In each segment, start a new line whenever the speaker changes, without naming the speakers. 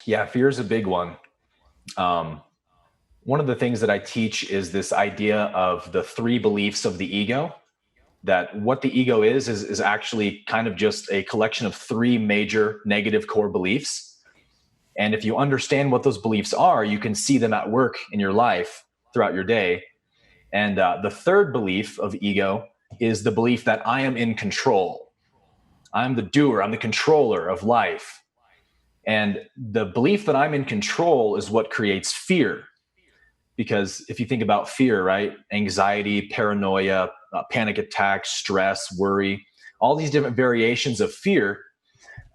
Yeah, fear is a big one. Um, One of the things that I teach is this idea of the three beliefs of the ego. That what the ego is actually kind of just a collection of three major negative core beliefs. And if you understand what those beliefs are, you can see them at work in your life throughout your day. And the third belief of ego is the belief that I am in control. I'm the doer, I'm the controller of life. And the belief that I'm in control is what creates fear. Because if you think about fear, right? Anxiety, paranoia, panic attacks, stress, worry, all these different variations of fear,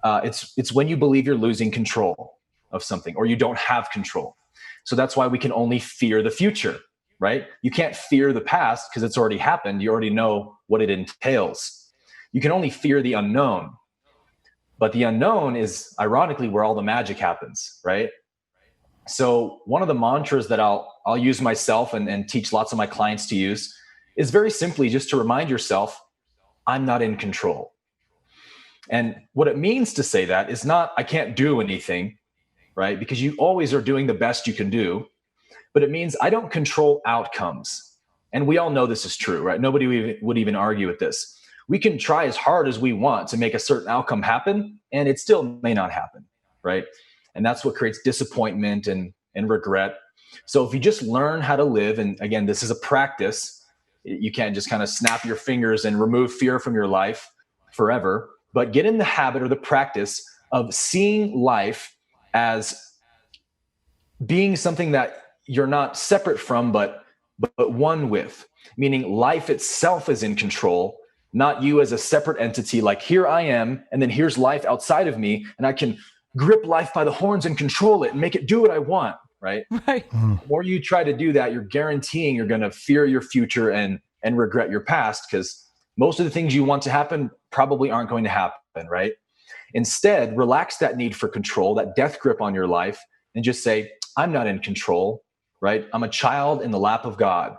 it's when you believe you're losing control of something or you don't have control. So that's why we can only fear the future, right? You can't fear the past because it's already happened. You already know what it entails. You can only fear the unknown. But the unknown is ironically where all the magic happens, right? So one of the mantras that I'll use myself and teach lots of my clients to use is very simply just to remind yourself, I'm not in control. And what it means to say that is not, I can't do anything, right? Because you always are doing the best you can do, but it means I don't control outcomes. And we all know this is true, right? Nobody would even argue with this. We can try as hard as we want to make a certain outcome happen, and it still may not happen, right? And that's what creates disappointment and regret. So if you just learn how to live, and again, this is a practice, you can't just kind of snap your fingers and remove fear from your life forever, but get in the habit or the practice of seeing life as being something that you're not separate from, but one with, meaning life itself is in control, not you as a separate entity, like here I am, and then here's life outside of me, and I can grip life by the horns and control it and make it do what I want, right?
Right.
The more you try to do that, you're guaranteeing you're going to fear your future and regret your past, because most of the things you want to happen probably aren't going to happen, right? Instead, relax that need for control, that death grip on your life, and just say, I'm not in control, right? I'm a child in the lap of God.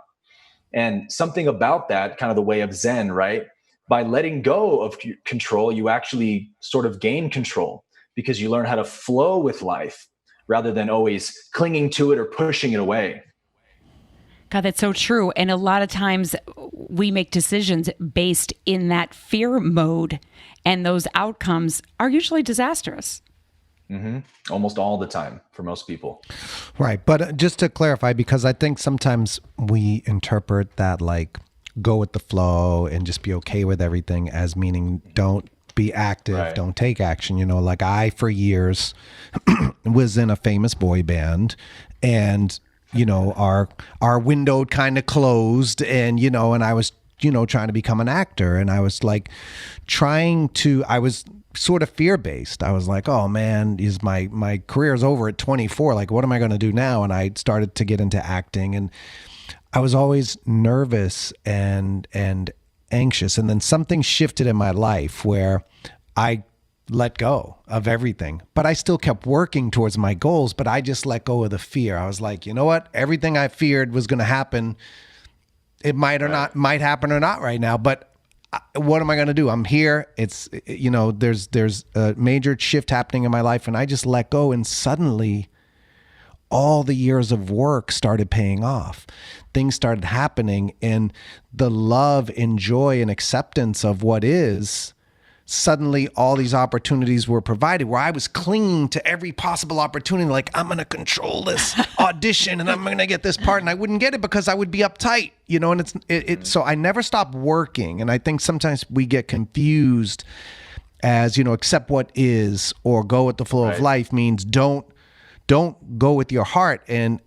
And something about that, kind of the way of Zen, right? By letting go of control, you actually sort of gain control because you learn how to flow with life rather than always clinging to it or pushing it away.
God, that's so true. And a lot of times we make decisions based in that fear mode, and those outcomes are usually disastrous.
Mm-hmm. Almost all the time for most people.
Right. But just to clarify, because I think sometimes we interpret that like go with the flow and just be okay with everything as meaning don't be active,
Right.
Don't take action. You know, like I, for years, was in a famous boy band, and, you know, our window kind of closed, and, you know, and I was, you know, trying to become an actor, and I was like I was sort of fear-based. I was like, oh man, is my career is over at 24. Like, what am I going to do now? And I started to get into acting, and I was always nervous and anxious. And then something shifted in my life where I let go of everything, but I still kept working towards my goals, but I just let go of the fear. I was like, you know what? Everything I feared was going to happen. It might or not, might happen or not right now, but what am I going to do? I'm here. It's, you know, there's a major shift happening in my life, and I just let go. And suddenly all the years of work started paying off. Things started happening, and the love and joy and acceptance of what is, suddenly all these opportunities were provided where I was clinging to every possible opportunity. Like, I'm going to control this audition and I'm going to get this part, and I wouldn't get it because I would be uptight, you know, and so I never stopped working. And I think sometimes we get confused as, you know, accept what is or go with the flow of life means don't go with your heart and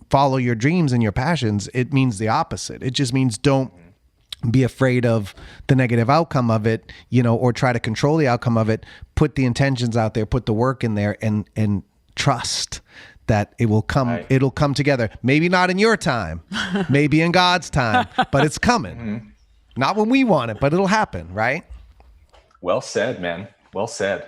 follow your dreams and your passions. It means the opposite. It just means don't be afraid of the negative outcome of it, you know, or try to control the outcome of it. Put the intentions out there, put the work in there, and trust that it will come. Right. It'll come together. Maybe not in your time, maybe in God's time, but it's coming. Mm-hmm. Not when we want it, but it'll happen, right?
Well said, man. Well said.